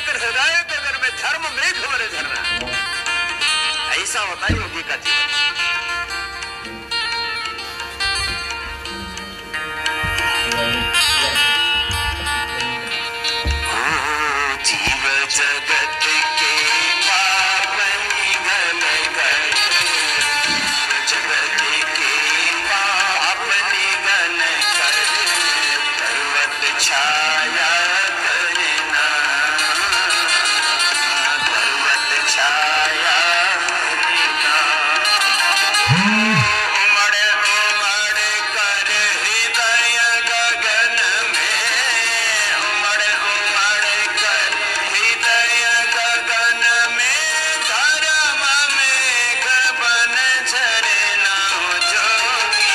कर हृदय गगन में धर्म मेघ वर झरना। ऐसा होता है योगी का जीवन। जीव जगत के पावन गण कर, जगत के पावन गण कर, पर्वत छाया करना, पर्वत छाया करना। उमड़ उमड़ कर हृदय गगन में, उमड़ उमड़ कर हृदय गगन में, धर्म मेघ बन झरना। जोगी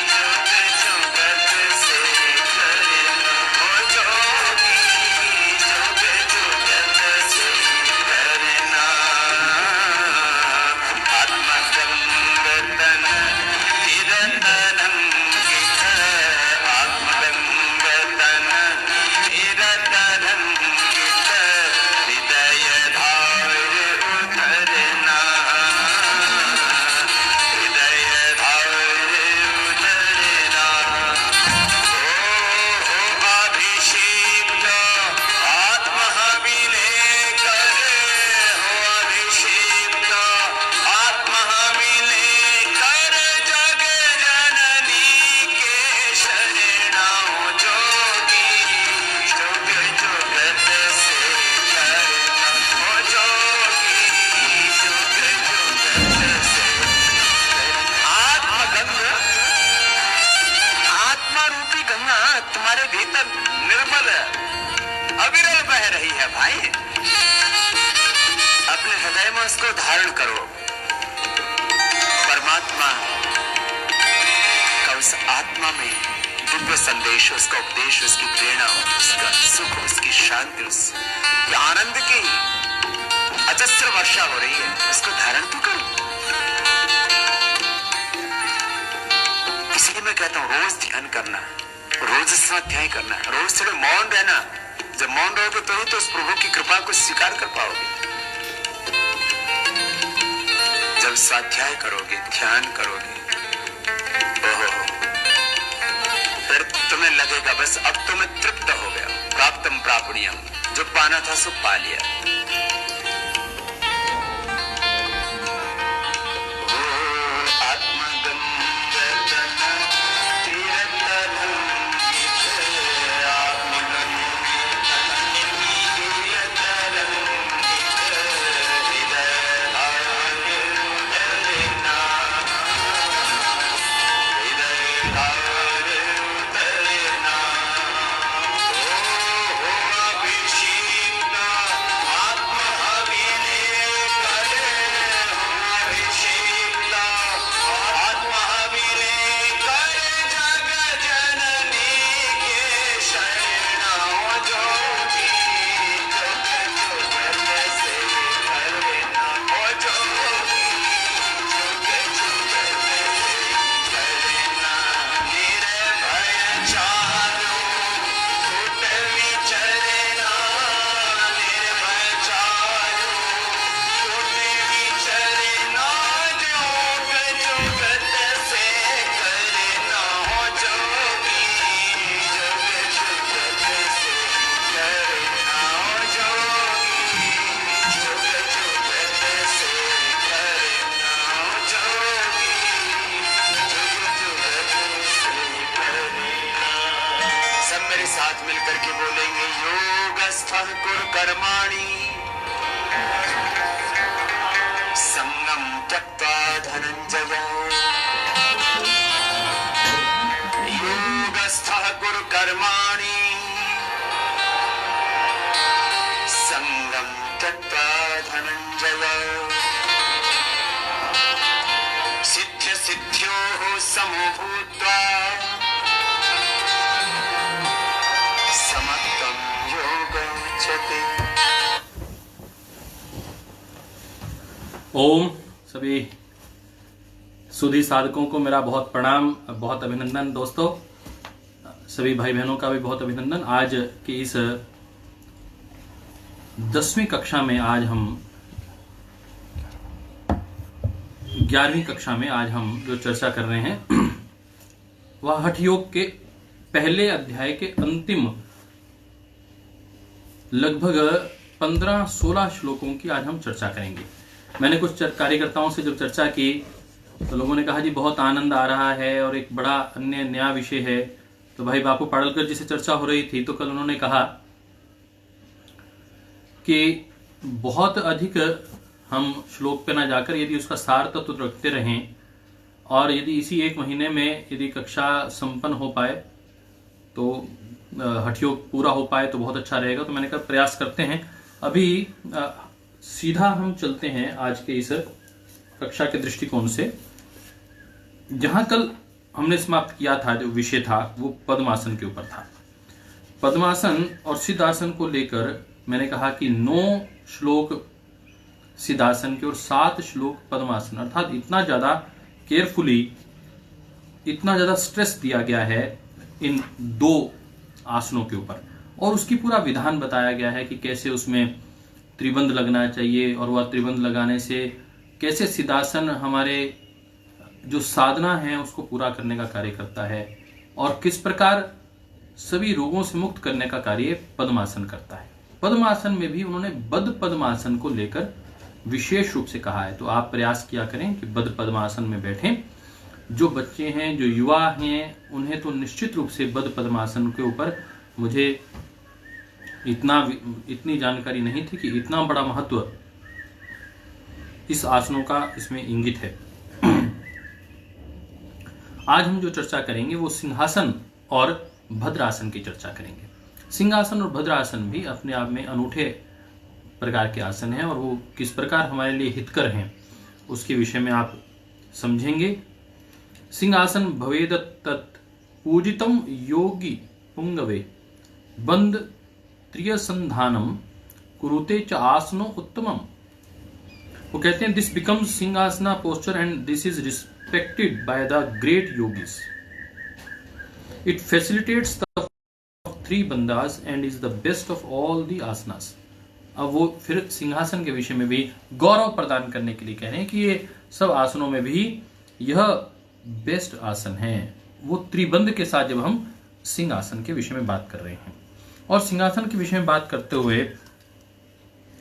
जुग जुगत से करना, जोगी जुग जुगत से करना। आत्मगंगतन निरतरंगित, आत्मगंगतन निरतरंगित, हृदय धार उतरना, हृदय धार उतरना। ओ अभिषिक्त आत्महविले कर, हो अभिषिक्त आत्महविले कर, जग जननी के शरणा। जोगी जुग जुगत से करना, जोगी जुग जुगत से। आत्मगंगा, आत्मा रूपी गंगा तुम्हारे भीतर निर्मल अविरल बह रही है भाई। अपने हृदय में उसको धारण करो। परमात्मा का उस आत्मा में दिव्य संदेश, उसका उपदेश, उसकी प्रेरणा, उसका सुख, उसकी शांति, उस आनंद की अजस्र वर्षा हो रही है। उसको धारण तो करो। इसलिए मैं कहता हूं रोज ध्यान करना, रोज स्वाध्याय करना, रोज थोड़े मौन रहना। जब मौन रहोगे तो ही तो उस प्रभु की कृपा को स्वीकार कर पाओगे। जब स्वाध्याय करोगे, ध्यान करोगे, ओहो, फिर तुम्हें लगेगा बस अब तो मैं तृप्त हो गया, प्राप्तम प्रापणीयम, जो पाना था सो पा लिया। साथ मिलकर के बोलेंगे योगस्थः कुरु कर्माणि संगम त्यक्त्वा धनंजय। योगस्थः कुरु कर्माणि संगम त्यक्त्वा धनंजय। सिद्ध्य सिद्ध्योः समो भूत्वा ओम। सभी सुधी साधकों को मेरा बहुत प्रणाम, बहुत अभिनंदन। दोस्तों, सभी भाई बहनों का भी बहुत अभिनंदन। आज की इस 10वीं कक्षा में आज हम 11वीं कक्षा में आज हम जो चर्चा कर रहे हैं वह हठ योग के पहले अध्याय के अंतिम लगभग 15-16 श्लोकों की आज हम चर्चा करेंगे। मैंने कुछ कार्यकर्ताओं से जब चर्चा की तो लोगों ने कहा जी बहुत आनंद आ रहा है और एक बड़ा अन्य नया विषय है। तो भाई बापू पाड़लकर जी से चर्चा हो रही थी तो कल उन्होंने कहा कि बहुत अधिक हम श्लोक पे ना जाकर यदि उसका सार तत्व तो रखते रहें और यदि इसी एक महीने में यदि कक्षा संपन्न हो पाए तो हठ योग पूरा हो पाए तो बहुत अच्छा रहेगा। तो मैंने कहा प्रयास करते हैं। अभी सीधा हम चलते हैं आज के इस कक्षा के दृष्टिकोण से। जहां कल हमने समाप्त किया था, जो विषय था वो पद्मासन के ऊपर था। पद्मासन और सिद्धासन को लेकर मैंने कहा कि 9 श्लोक सिद्धासन के और 7 श्लोक पद्मासन, अर्थात इतना ज्यादा केयरफुली, इतना ज्यादा स्ट्रेस दिया गया है इन 2 आसनों के ऊपर और उसकी पूरा विधान बताया गया है कि कैसे उसमें त्रिबंध लगना चाहिए और वह त्रिबंध लगाने से कैसे सिद्धासन हमारे जो साधना है उसको पूरा करने का कार्य करता है और किस प्रकार सभी रोगों से मुक्त करने का कार्य पद्मासन करता है। पद्मासन में भी उन्होंने बद्ध पद्मासन को लेकर विशेष रूप से कहा है। तो आप प्रयास किया करें कि बद्ध पद्मासन में बैठें। जो बच्चे हैं, जो युवा हैं, उन्हें तो निश्चित रूप से बद्ध पद्मासन के ऊपर मुझे इतनी जानकारी नहीं थी कि इतना बड़ा महत्व इस आसनों का इसमें इंगित है। आज हम जो चर्चा करेंगे वो सिंहासन और भद्रासन की चर्चा करेंगे। सिंहासन और भद्रासन भी अपने आप में अनूठे प्रकार के आसन हैं और वो किस प्रकार हमारे लिए हितकर हैं उसके विषय में आप समझेंगे। सिंहासन भवेद तत् पूजितम योगी पुंगवे बंद त्रियसंधानम कुरुते च आसनो उत्तमम। वो कहते हैं this becomes simhasana posture and this is respected by the great yogis. It facilitates the 3 bandhas and is the best of all the asanas. अब वो फिर सिंहासन के विषय में भी गौरव प्रदान करने के लिए कह रहे हैं कि ये सब आसनों में भी यह बेस्ट आसन है। वो त्रिबंध के साथ जब हम सिंहासन के विषय में बात कर रहे हैं और सिंहासन के विषय में बात करते हुए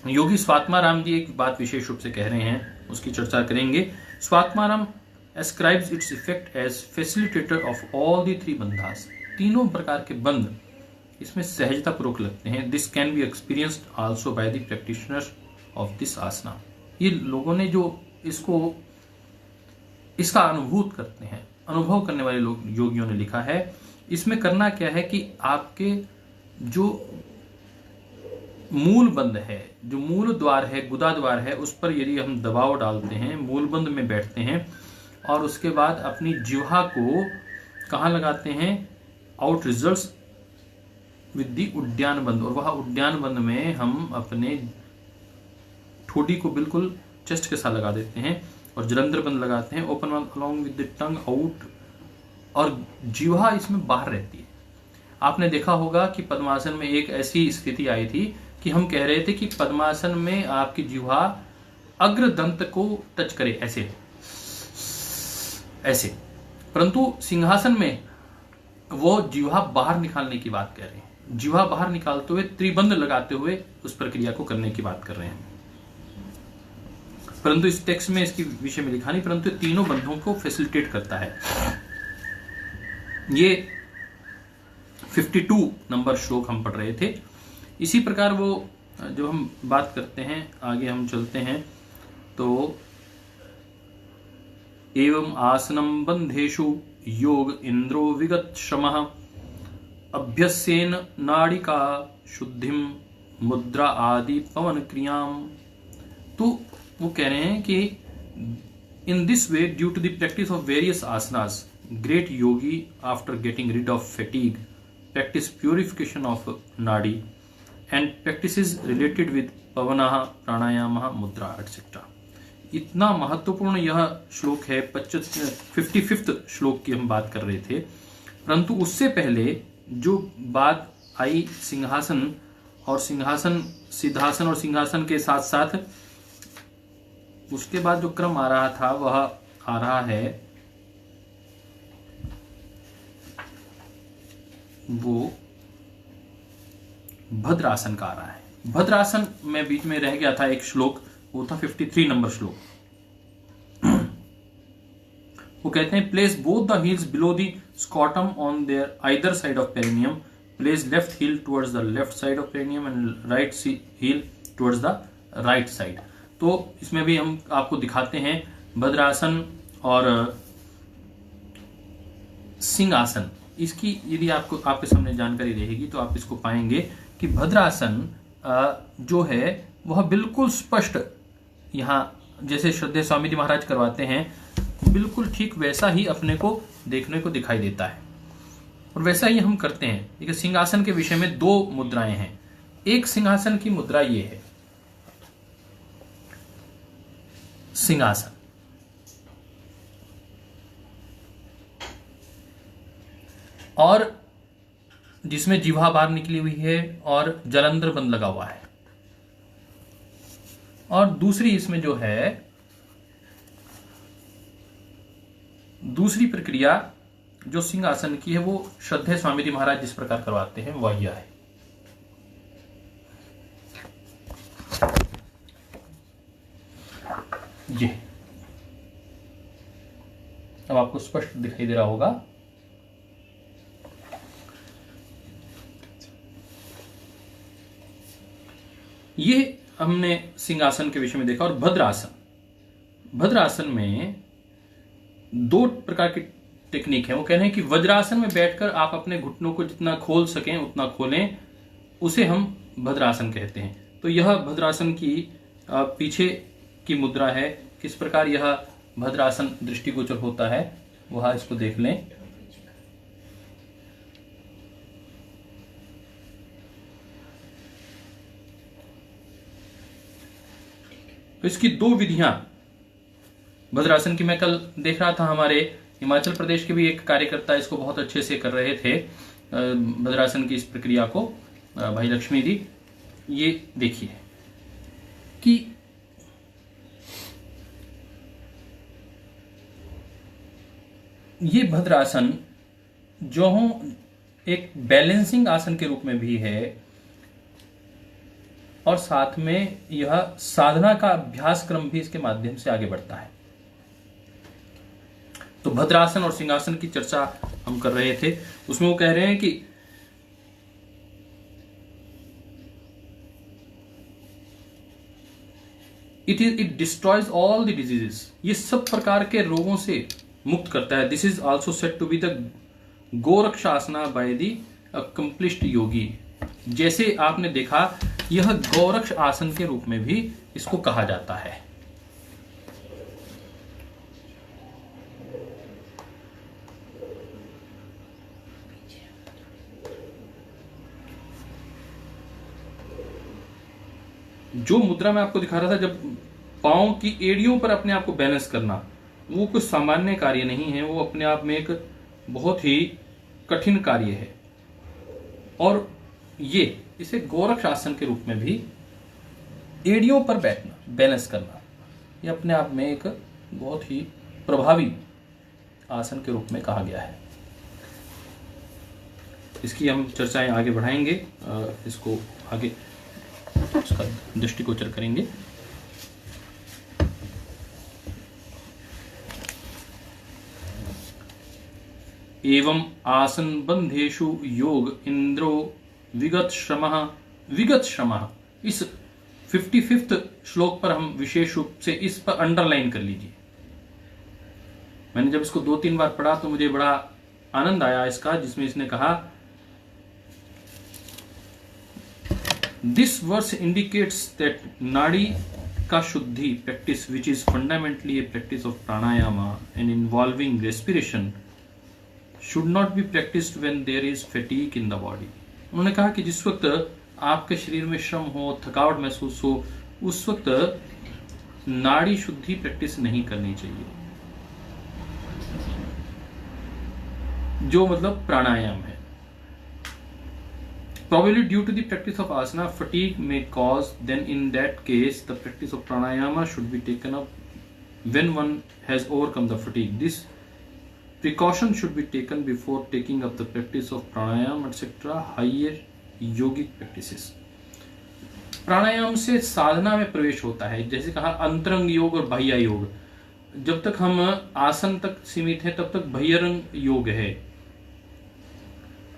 योगी स्वात्माराम जी एक बात विशेष रूप से कह रहे हैं, उसकी चर्चा करेंगे। Swatmarama ascribes its effect as facilitator of all the 3 bandhas. तीनों प्रकार के बंध इसमें सहजता पूर्वक लगते हैं। This can be experienced also by the practitioners of this asana. ये लोगों ने जो इसका अनुभूत करते हैं, अनुभव करने वाले लोग योगियों ने लिखा है। इसमें करना क्या है कि आपके जो मूल बंध है, जो मूल द्वार है, गुदा द्वार है, उस पर यदि हम दबाव डालते हैं, मूल बंध में बैठते हैं और उसके बाद अपनी जिह्वा को कहाँ लगाते हैं, आउट रिजल्ट्स विद दी उद्यान बंध, और वह उद्यान बंध में हम अपने ठोडी को बिल्कुल चेस्ट के साथ लगा देते हैं और जलंधर बंध लगाते हैं, open mouth along with the tongue out, और जिह्वा इसमें बाहर रहती है। आपने देखा होगा कि पद्मासन में एक ऐसी स्थिति आई थी कि हम कह रहे थे कि पद्मासन में आपकी जिह्वा अग्रदंत को टच करे, ऐसे, परंतु सिंहासन में वो जिह्वा बाहर निकालने की बात कर रहे हैं। जिह्वा बाहर निकालते हुए त्रिबंध लगाते हुए उस प्रक्रिया को करने की बात कर रहे हैं। परंतु इस टेक्स्ट में इसकी विषय में लिखा नहीं, परंतु तीनों बंधों को फैसिलिटेट करता है। ये 52 नंबर श्लोक हम पढ़ रहे थे। इसी प्रकार वो जो हम बात करते हैं, आगे हम चलते हैं तो एवं आसनम बंधेषु योग इंद्रो विगत श्रमः अभ्यस्येन नाड़िका शुद्धिम मुद्रा आदि पवन क्रियाम। तो वो कह रहे हैं कि in this way due to the practice of various asanas great yogi after getting rid of fatigue practice purification of nadi and practices related with pavana pranayama mudra etcetera. इतना महत्वपूर्ण यह श्लोक है। 55वां श्लोक की हम बात कर रहे थे, परंतु उससे पहले जो बात आई सिंहासन और सिंहासन, सिद्धासन और सिंहासन के साथ साथ उसके बाद जो क्रम आ रहा था वह आ रहा है वो भद्रासन का आ रहा है। भद्रासन में बीच में रह गया था एक श्लोक, वो था 53 नंबर श्लोक। वो कहते हैं place both the heels below the scrotum on their either side of perineum, place left heel towards the left side of perineum and right heel towards the right side. तो इसमें भी हम आपको दिखाते हैं भद्रासन और सिंहासन। इसकी यदि आपको आपके सामने जानकारी रहेगी तो आप इसको पाएंगे कि भद्रासन जो है वह बिल्कुल स्पष्ट, यहाँ जैसे श्रद्धेय स्वामी जी महाराज करवाते हैं बिल्कुल ठीक वैसा ही अपने को देखने को दिखाई देता है और वैसा ही हम करते हैं। देखिए सिंहासन के विषय में दो मुद्राएं हैं। एक सिंहासन की मुद्रा ये है, सिंहासन, और जिसमें जिह्वा बाहर निकली हुई है और जलंधर बंद लगा हुआ है। और दूसरी इसमें जो है दूसरी प्रक्रिया जो सिंहासन की है वो श्रद्धेय स्वामी जी महाराज जिस प्रकार करवाते हैं वह यह है। ये अब आपको स्पष्ट दिखाई दे रहा होगा। ये हमने सिंहासन के विषय में देखा। और भद्रासन, भद्रासन में दो प्रकार की टेक्निक है। वो कह रहे हैं कि वज्रासन में बैठकर आप अपने घुटनों को जितना खोल सकें उतना खोलें, उसे हम भद्रासन कहते हैं। तो यह भद्रासन की पीछे की मुद्रा है। किस प्रकार यह भद्रासन दृष्टिगोचर होता है वह इसको देख लें। तो इसकी दो विधियां भद्रासन की मैं कल देख रहा था, हमारे हिमाचल प्रदेश के भी एक कार्यकर्ता इसको बहुत अच्छे से कर रहे थे भद्रासन की इस प्रक्रिया को, भाई लक्ष्मी जी। ये देखिए कि ये भद्रासन जो एक बैलेंसिंग आसन के रूप में भी है और साथ में यह साधना का अभ्यास क्रम भी इसके माध्यम से आगे बढ़ता है। तो भद्रासन और सिंहासन की चर्चा हम कर रहे थे, उसमें वो कह रहे हैं कि it destroys all the diseases, ये सब प्रकार के रोगों से मुक्त करता है। This is also said to be the Gorakshasana by the accomplished yogi. जैसे आपने देखा यह गौरक्ष आसन के रूप में भी इसको कहा जाता है। जो मुद्रा मैं आपको दिखा रहा था, जब पांव की एड़ियों पर अपने आप को बैलेंस करना, वो कुछ सामान्य कार्य नहीं है, वो अपने आप में एक बहुत ही कठिन कार्य है। और ये इसे गोरक्ष आसन के रूप में भी एड़ियों पर बैठना, बैलेंस करना, ये अपने आप में एक बहुत ही प्रभावी आसन के रूप में कहा गया है। इसकी हम चर्चाएं आगे बढ़ाएंगे, इसको आगे उसका दृष्टिगोचर करेंगे। एवं आसन बंधेषु योग इंद्रो विगत श्रमः। इस 55th श्लोक पर हम विशेष रूप से इस पर अंडरलाइन कर लीजिए। मैंने जब इसको 2-3 बार पढ़ा तो मुझे बड़ा आनंद आया इसका, जिसमें इसने कहा दिस वर्स इंडिकेट्स दैट नाड़ी का शुद्धि practice which is fundamentally a practice of pranayama and involving respiration should not be practised when there is fatigue in the body. उन्होंने कहा कि जिस वक्त आपके शरीर में श्रम हो, थकावट महसूस हो, उस वक्त नाड़ी शुद्धि प्रैक्टिस नहीं करनी चाहिए, जो मतलब प्राणायाम है। Probably due to the practice of asana, fatigue may cause. Then in that case, the practice of pranayama should be taken up when one has overcome the fatigue. This precaution should be taken before taking up the practice of pranayama, etc. Higher yogic practices. प्राणायाम से साधना में प्रवेश होता है, जैसे कहा अंतरंग योग और बाह्य योग। जब तक हम आसन तक सीमित हैं तब तक बहिरंग योग है।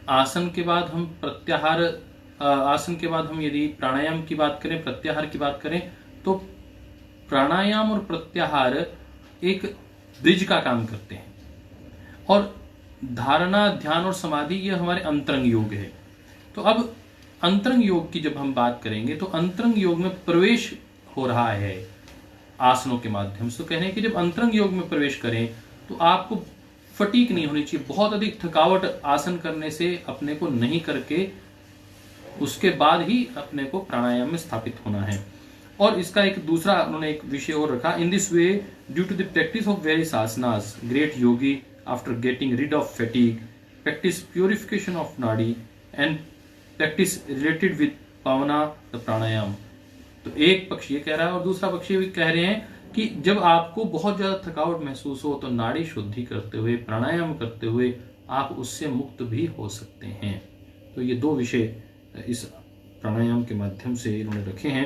आसन के बाद हम प्रत्याहार, आसन के बाद हम यदि प्राणायाम की बात करें, प्रत्याहार की बात करें, तो प्राणायाम और प्रत्याहार एक ब्रिज का काम करते हैं, और धारणा, ध्यान और समाधि ये हमारे अंतरंग योग है। तो अब अंतरंग योग की जब हम बात करेंगे तो अंतरंग योग में प्रवेश हो रहा है आसनों के माध्यम से। तो कह रहे हैं कि जब अंतरंग योग में प्रवेश करें तो आपको फटीक नहीं होनी चाहिए, बहुत अधिक थकावट आसन करने से अपने को नहीं करके उसके बाद ही अपने को प्राणायाम में स्थापित होना है। और इसका एक दूसरा उन्होंने एक विषय और रखा, in this way due to the practice of various asanas great yogi after getting rid of fatigue practice purification of nadi and practice related with pavana the pranayama. तो एक पक्ष ये कह रहा है और दूसरा पक्ष ये भी कह रहे हैं कि जब आपको बहुत ज्यादा थकावट महसूस हो तो नाड़ी शुद्धि करते हुए, प्राणायाम करते हुए आप उससे मुक्त भी हो सकते हैं। तो ये दो विषय इस प्राणायाम के माध्यम से इन्होंने रखे हैं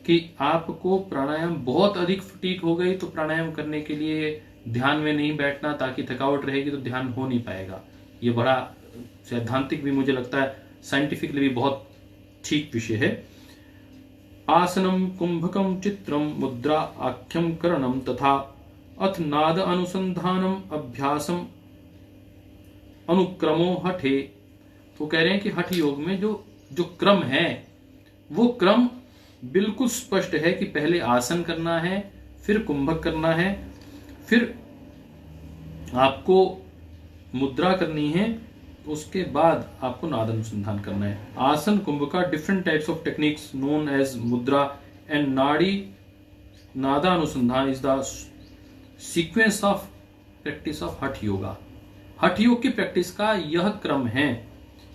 कि आपको प्राणायाम बहुत अधिक फटीक हो गई तो प्राणायाम करने के लिए ध्यान में नहीं बैठना, ताकि थकावट रहेगी तो ध्यान हो नहीं पाएगा। ये बड़ा सैद्धांतिक भी मुझे लगता है, साइंटिफिकली भी बहुत ठीक विषय है। आसनम कुंभकम चित्रम मुद्रा आख्यम करणम तथा अथ नाद अनुसंधानम अभ्यासम अनुक्रमो हठे। तो कह रहे हैं कि हठ योग में जो क्रम है वो क्रम बिल्कुल स्पष्ट है कि पहले आसन करना है, फिर कुंभक करना है, फिर आपको मुद्रा करनी है, उसके बाद आपको नाद अनुसंधान करना है। Asana kumbhaka different types of techniques known as mudra and nadi nadanusandhana is the sequence of practice of hatha yoga. हठ योग की प्रैक्टिस का यह क्रम है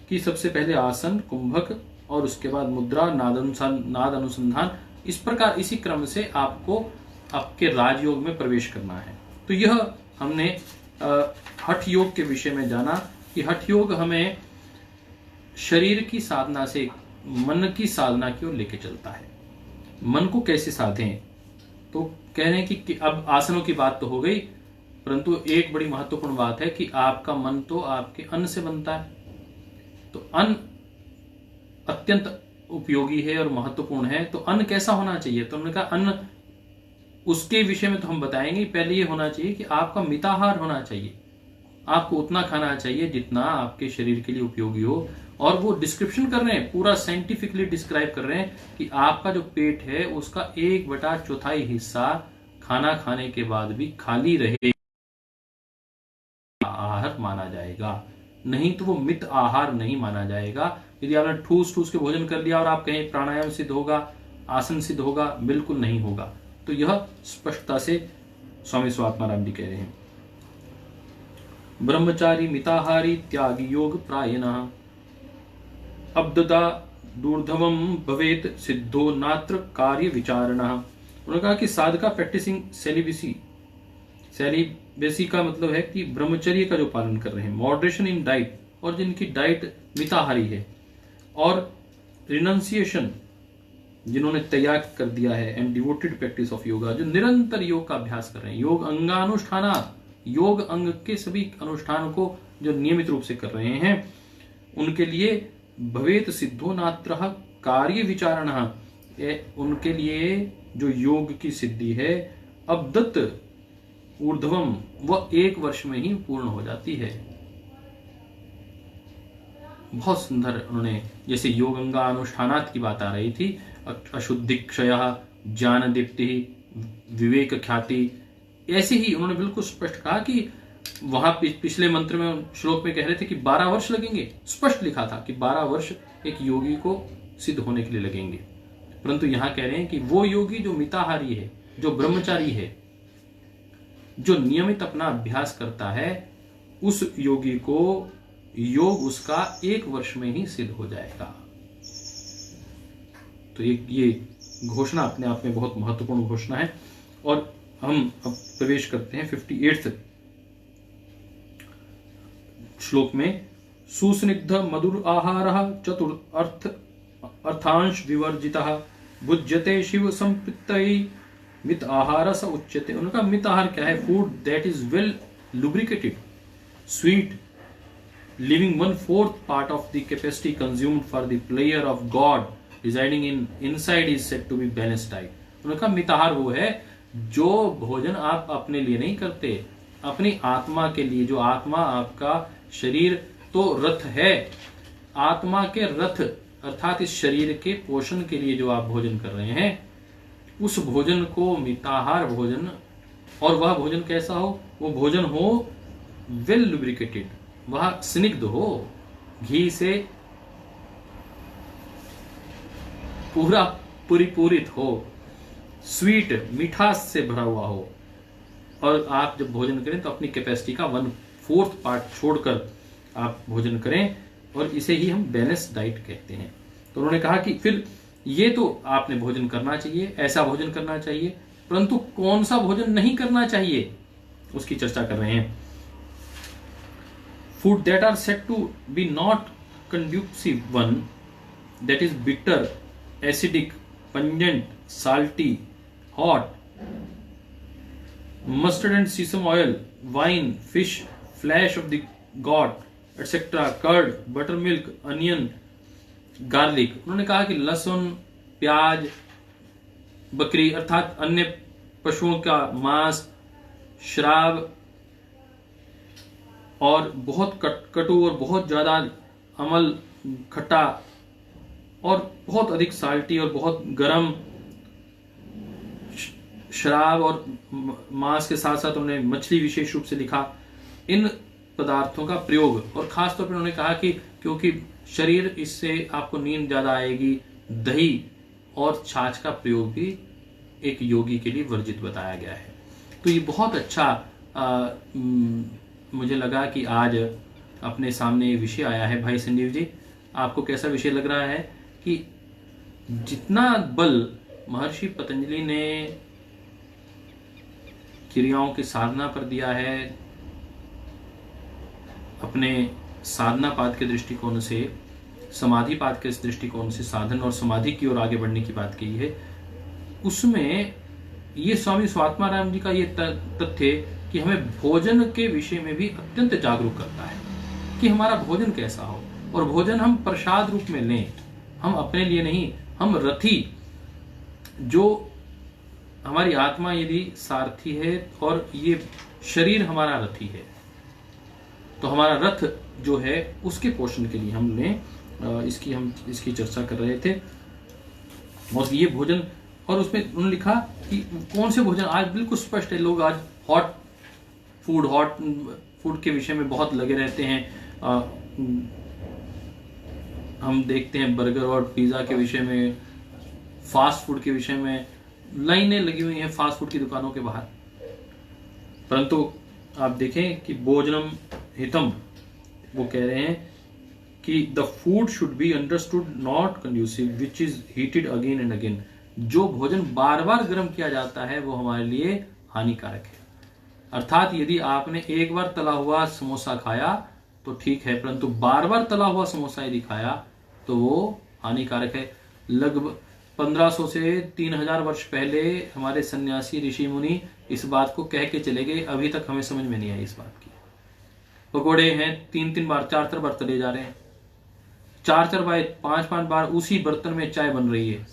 कि सबसे पहले आसन, कुंभक और उसके बाद मुद्रा, नाद अनुसंधान। इस प्रकार इसी क्रम से आपको आपके राजयोग में प्रवेश करना है। तो यह हमने हठ योग के विषय में जाना कि हठ योग हमें शरीर की साधना से मन की साधना की ओर लेके चलता है। मन को कैसे साधें, तो कह रहे हैं कि अब आसनों की बात तो हो गई, परंतु एक बड़ी महत्वपूर्ण बात है कि आपका मन तो आपके अन्न से बनता है। तो अन्न अत्यंत उपयोगी है और महत्वपूर्ण है। तो अन्न कैसा होना चाहिए, तो उन्होंने कहा अन्न, उसके विषय में तो हम बताएंगे। पहले ये होना चाहिए कि आपका मिताहार होना चाहिए, आपको उतना खाना चाहिए जितना आपके शरीर के लिए उपयोगी हो। और वो डिस्क्रिप्शन कर रहे हैं, पूरा साइंटिफिकली डिस्क्राइब कर रहे हैं कि आपका जो पेट है उसका 1/4 हिस्सा खाना खाने के बाद भी खाली रहे आहार माना जाएगा, नहीं तो वो मित आहार नहीं माना जाएगा। यदि आपने ठूस ठूस के भोजन कर लिया और आप कहें प्राणायाम सिद्ध होगा, आसन सिद्ध होगा, बिल्कुल नहीं होगा। तो यह स्पष्टता से स्वामी स्वात्माराम जी कह रहे हैं। ब्रह्मचारी मिताहारी त्यागी योग प्रायणः अब्ददा दूर्धवम भवेत सिद्धो नात्र कार्य विचारणः। उन्होंने कहा कि साधका प्रैक्टिसिंग सेलिबेसी का मतलब है कि ब्रह्मचर्य का जो पालन कर रहे हैं, मॉडरेशन इन डाइट, और जिनकी डाइट मिताहारी है, और रिनंसिएशन जिन्होंने त्याग कर दिया है, and devoted practice of yoga, जो निरंतर योग का अभ्यास कर रहे हैं। योग अंगानुष्ठानात्, योग अंग के सभी अनुष्ठानों को जो नियमित रूप से कर रहे हैं, उनके लिए भवेत सिद्धो नात्र कार्य विचारणः, उनके लिए जो योग की सिद्धि है अब्दत ऊर्ध्वम, वह 1 वर्ष में ही पूर्ण हो जाती है। बहुत सुंदर उन्होंने, जैसे योग अंगानुष्ठानात् की बात आ रही थी, अशुद्धि क्षय, ज्ञान दीप्ति, विवेक ख्याति, ऐसे ही उन्होंने बिल्कुल स्पष्ट कहा कि वहां पिछले मंत्र में, श्लोक में कह रहे थे कि 12 वर्ष लगेंगे, स्पष्ट लिखा था कि 12 वर्ष एक योगी को सिद्ध होने के लिए लगेंगे। परंतु यहां कह रहे हैं कि वो योगी जो मिताहारी है, जो ब्रह्मचारी है, जो नियमित अपना अभ्यास करता है, उस योगी को योग उसका 1 वर्ष में ही सिद्ध हो जाएगा। तो ये घोषणा अपने आप में बहुत महत्वपूर्ण घोषणा है। और हम अब प्रवेश करते हैं 58वें श्लोक में। सुस्निग्ध मधुर आहारः अर्थांश विवर्जितः भुज्यते शिव संपृक्तये मित आहार स उच्यते। उनका मित आहार क्या है? Food that is well lubricated, sweet, leaving 1/4 part of the capacity consumed for the prayer of God residing inside is said to be balanced diet. उनका मिताहार वो है जो भोजन आप अपने लिए नहीं करते, अपनी आत्मा के लिए। जो आत्मा, आपका शरीर तो रथ है, आत्मा के रथ अर्थात इस शरीर के पोषण के लिए जो आप भोजन कर रहे हैं, उस भोजन को मिताहार भोजन। और वह भोजन कैसा हो? वो भोजन हो वेल लुब्रिकेटेड, वह स्निग्ध हो, घी से पूरा परिपूरित हो, स्वीट, मिठास से भरा हुआ हो। और आप जब भोजन करें तो अपनी कैपेसिटी का 1/4 पार्ट छोड़कर आप भोजन करें, और इसे ही हम बैलेंस डाइट कहते हैं। तो उन्होंने कहा कि फिर ये तो आपने भोजन करना चाहिए, ऐसा भोजन करना चाहिए, परंतु कौन सा भोजन नहीं करना चाहिए उसकी चर्चा कर रहे हैं। Food that are said to be not conducive one, that is bitter, acidic, pungent, salty, hot, mustard and sesame oil, wine, fish, flesh of the goat, etc., curd, buttermilk, onion, garlic. उन्होंने कहा कि लहसुन, प्याज, बकरी अर्थात अन्य पशुओं का मांस, शराब और बहुत कटु और बहुत ज्यादा अमल, खट्टा और बहुत अधिक साल्टी और बहुत गर्म शराब और मांस के साथ साथ उन्होंने मछली विशेष रूप से लिखा, इन पदार्थों का प्रयोग। और खास तौर पर उन्होंने कहा कि क्योंकि शरीर, इससे आपको नींद ज्यादा आएगी, दही और छाछ का प्रयोग भी एक योगी के लिए वर्जित बताया गया है। तो ये बहुत अच्छा मुझे लगा कि आज अपने सामने विषय आया है। भाई संजीव जी, आपको कैसा विषय लग रहा है कि जितना बल महर्षि पतंजलि ने क्रियाओं की साधना पर दिया है, अपने साधना पाद के दृष्टिकोण से, समाधि पाद के दृष्टिकोण से साधन और समाधि की ओर आगे बढ़ने की बात की है, उसमें ये स्वामी स्वात्माराम जी का ये तथ्य कि हमें भोजन के विषय में भी अत्यंत जागरूक करता है कि हमारा भोजन कैसा हो। और भोजन हम प्रसाद रूप में लें, हम अपने लिए नहीं। हम रथी, जो हमारी आत्मा यदि सारथी है और ये शरीर हमारा रथी है, तो हमारा रथ जो है उसके पोषण के लिए हम लें। हम इसकी चर्चा कर रहे थे। और ये भोजन, और उसमें उन्होंने लिखा कि कौन से भोजन, आज बिल्कुल स्पष्ट है। लोग आज हॉट फूड के विषय में बहुत लगे रहते हैं। हम देखते हैं बर्गर और पिज्जा के विषय में, फास्ट फूड के विषय में लाइनें लगी हुई हैं फास्ट फूड की दुकानों के बाहर। परंतु आप देखें कि भोजनम हितम, वो कह रहे हैं कि the food should be understood not conducive which is heated again and again. जो भोजन बार बार गर्म किया जाता है वो हमारे लिए हानिकारक है। अर्थात यदि आपने एक बार तला हुआ समोसा खाया तो ठीक है, परंतु बार बार तला हुआ समोसा यदि खाया तो वो हानिकारक है। लगभग 1500 से 3000 वर्ष पहले हमारे सन्यासी ऋषि मुनि इस बात को कह के चले गए, अभी तक हमें समझ में नहीं आई इस बात की। पकोड़े हैं 3-3 बार 4-4 बार तले जा रहे हैं, 4-4 बार 5-5 बार उसी बर्तन में चाय बन रही है,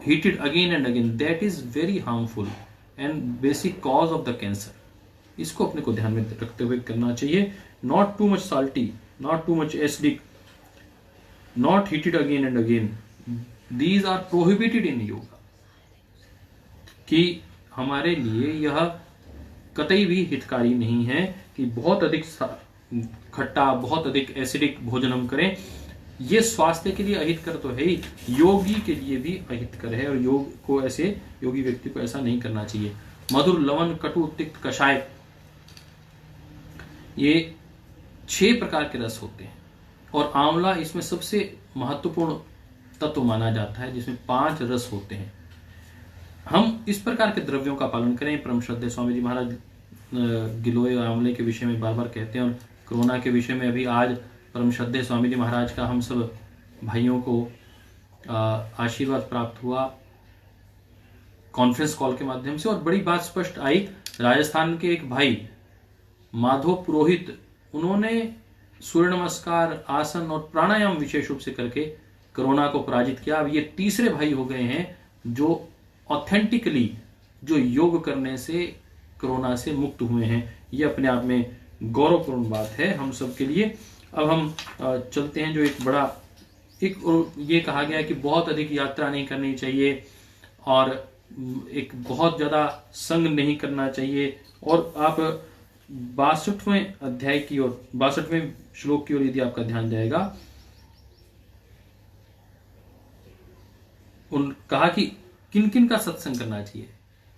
heated again and again. That is very harmful and basic cause of the cancer. इसको अपने को ध्यान में रखते हुए करना चाहिए। Not too much salty, not too much acidic, not heated again and again, these are prohibited in yoga. कि हमारे लिए यह कतई भी हितकारी नहीं है कि बहुत अधिक खट्टा, बहुत अधिक एसिडिक भोजन हम करें। ये स्वास्थ्य के लिए अहितकर तो है ही, योगी के लिए भी अहितकर है। और योग को ऐसे, योगी व्यक्ति को ऐसा नहीं करना चाहिए। मधुर, लवण, कटु, तिक्त, कषाय, ये 6 प्रकार के रस होते हैं और आंवला इसमें सबसे महत्वपूर्ण तत्व माना जाता है, जिसमें 5 रस होते हैं। हम इस प्रकार के द्रव्यों का पालन करें। परम श्रद्धेय स्वामी जी महाराज गिलोय और आंवले के विषय में बार बार कहते हैं, और कोरोना के विषय में अभी आज परम श्रद्धेय स्वामी जी महाराज का हम सब भाइयों को आशीर्वाद प्राप्त हुआ कॉन्फ्रेंस कॉल के माध्यम से, और बड़ी बात स्पष्ट आई। राजस्थान के एक भाई माधव पुरोहित, उन्होंने सूर्य नमस्कार, आसन और प्राणायाम विशेष रूप से करके कोरोना को पराजित किया। अब ये तीसरे भाई हो गए हैं जो ऑथेंटिकली जो योग करने से कोरोना से मुक्त हुए हैं। ये अपने आप में गौरवपूर्ण बात है हम सब के लिए। अब हम चलते हैं जो ये कहा गया है कि बहुत अधिक यात्रा नहीं करनी चाहिए और एक बहुत ज्यादा संग नहीं करना चाहिए। और आप 62वें अध्याय की ओर, 62वें श्लोक की ओर यदि आपका ध्यान जाएगा, कहा कि किन किन का सत्संग करना चाहिए।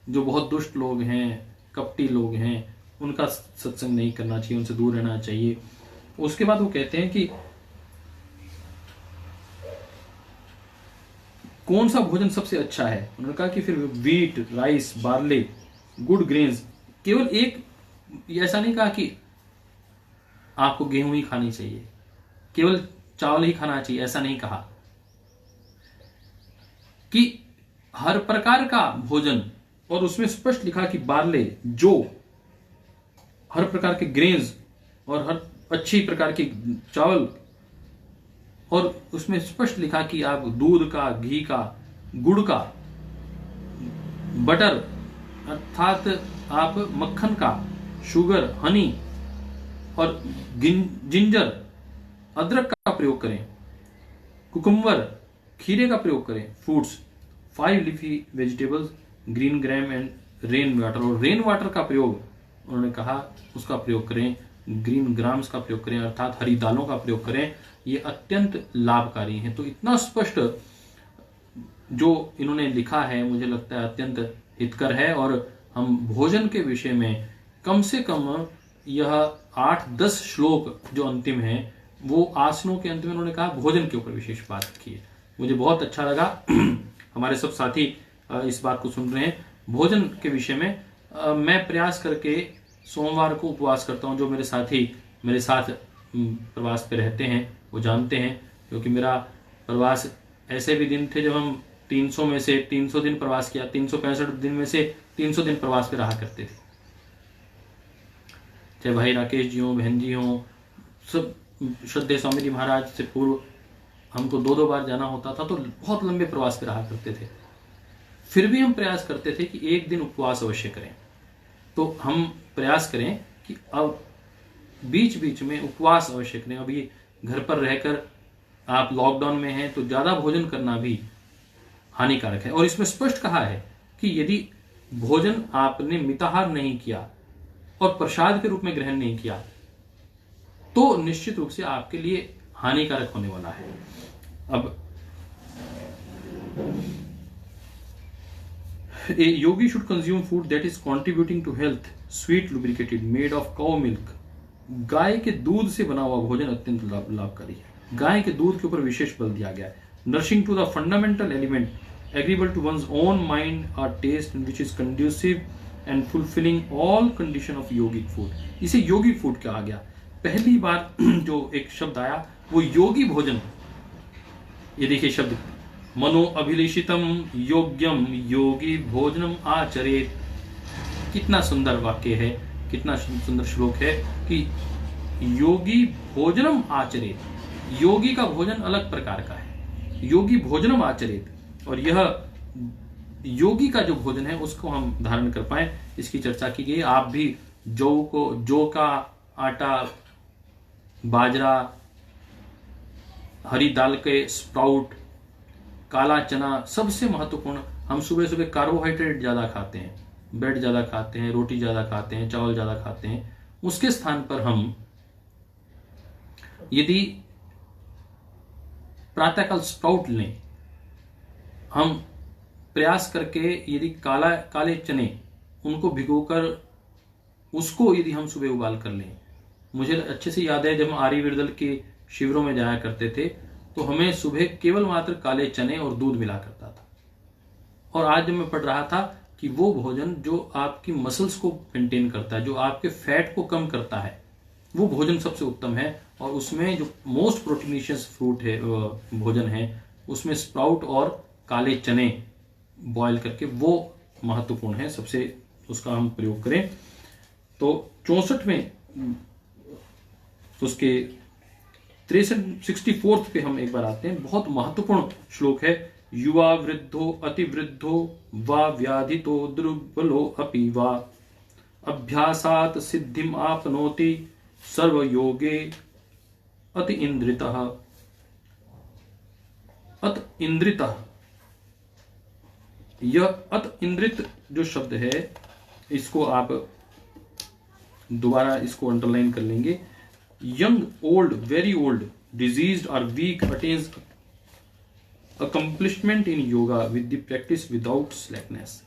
जो बहुत दुष्ट लोग हैं, कपटी लोग हैं, उनका सत्संग नहीं करना चाहिए, उनसे दूर रहना चाहिए। उसके बाद वो कहते हैं कि कौन सा भोजन सबसे अच्छा है। उन्होंने कहा कि फिर wheat, rice, barley, good grains, केवल एक, ऐसा नहीं कहा कि आपको गेहूं ही खानी चाहिए, केवल चावल ही खाना चाहिए, ऐसा नहीं कहा। कि हर प्रकार का भोजन, और उसमें स्पष्ट लिखा कि बार्ले, जो हर प्रकार के ग्रेन्स और हर अच्छी प्रकार के चावल, और उसमें स्पष्ट लिखा कि आप दूध का, घी का, गुड़ का, बटर अर्थात आप मक्खन का, शुगर, हनी और जिंजर, अदरक का प्रयोग करें, कुकुम्बर, खीरे का प्रयोग करें, fruits, 5 leafy vegetables, green gram and rain water. और रेन वाटर का प्रयोग उन्होंने कहा उसका प्रयोग करें, ग्रीन ग्राम्स का प्रयोग करें अर्थात हरी दालों का प्रयोग करें, ये अत्यंत लाभकारी है। तो इतना स्पष्ट जो इन्होंने लिखा है मुझे लगता है अत्यंत हितकर है। और हम भोजन के विषय में कम से कम यह 8-10 श्लोक जो अंतिम है, वो आसनों के अंत में उन्होंने कहा भोजन के ऊपर विशेष बात की है। मुझे बहुत अच्छा लगा। हमारे सब साथी इस बात को सुन रहे हैं। भोजन के विषय में मैं प्रयास करके सोमवार को उपवास करता हूं। जो मेरे साथी मेरे साथ प्रवास पे रहते हैं वो जानते हैं, क्योंकि मेरा प्रवास ऐसे भी दिन थे जब हम 300 में से 300 दिन प्रवास किया, 365 दिन में से 300 दिन प्रवास पे रहा करते थे। चाहे भाई राकेश जी हों, बहन जी हों, सब श्रद्धेय स्वामी जी महाराज से पूर्व हमको 2-2 बार जाना होता था, तो बहुत लंबे प्रवास पे रहा करते थे। फिर भी हम प्रयास करते थे कि एक दिन उपवास अवश्य करें। तो हम प्रयास करें कि अब बीच बीच में उपवास अवश्य करें। अभी घर पर रहकर आप लॉकडाउन में हैं तो ज्यादा भोजन करना भी हानिकारक है। और इसमें स्पष्ट कहा है कि यदि भोजन आपने मिताहार नहीं किया और प्रसाद के रूप में ग्रहण नहीं किया तो निश्चित रूप से आपके लिए हानिकारक होने वाला है। अब A yogi should consume food that is contributing to health, sweet, lubricated, made of cow milk. गाय के दूध से बना हुआ भोजन अत्यंत लाभकारी है। गाय के दूध के ऊपर विशेष बल दिया गया है। Nourishing to the fundamental element, agreeable to one's own mind or taste, and which is conducive and fulfilling all condition of yogic food. इसे योगिक फूड कहा गया। पहली बार जो एक शब्द आया वो योगी भोजन। ये देखिए शब्द, मनो अभिलेषितम योग्यम योगी भोजनम आचरेत। कितना सुंदर वाक्य है, कितना सुंदर श्लोक है कि योगी भोजनम आचरेत। योगी का भोजन अलग प्रकार का है, योगी भोजनम आचरेत। और यह योगी का जो भोजन है उसको हम धारण कर पाए, इसकी चर्चा की गई। आप भी जौ का आटा, बाजरा, हरी दाल के स्प्राउट, काला चना, सबसे महत्वपूर्ण, हम सुबह सुबह कार्बोहाइड्रेट ज्यादा खाते हैं, ब्रेड ज्यादा खाते हैं, रोटी ज्यादा खाते हैं, चावल ज्यादा खाते हैं। उसके स्थान पर हम यदि प्रातःकाल स्प्राउट लें, हम प्रयास करके यदि काले चने उनको भिगोकर उसको यदि हम सुबह उबाल कर लें, मुझे अच्छे से याद है जब हम आर्यवीर के शिविरों में जाया करते थे तो हमें सुबह केवल मात्र काले चने और दूध मिला करता था। और आज जब मैं पढ़ रहा था कि वो भोजन जो आपकी मसल्स को मेंटेन करता है, जो आपके फैट को कम करता है, वो भोजन सबसे उत्तम है। और उसमें जो मोस्ट प्रोटीनिशियस फ्रूट है, भोजन है, उसमें स्प्राउट और काले चने बॉयल करके वो महत्वपूर्ण है, सबसे उसका हम प्रयोग करें। तो 64वें उसके 64 पे हम एक बार आते हैं। बहुत महत्वपूर्ण श्लोक है। युवा वृद्धो अतिवृद्धो वा व्याधितो दुर्बलो अपि वा अभ्यासात सिद्धिम आपनोति सर्वयोगे अति इंद्रितः। अत इंद्रितः, यह अत इंद्रित जो शब्द है इसको आप दोबारा इसको अंडरलाइन कर लेंगे। Young, old, very old, diseased और weak attains accomplishment in yoga with the practice without slackness.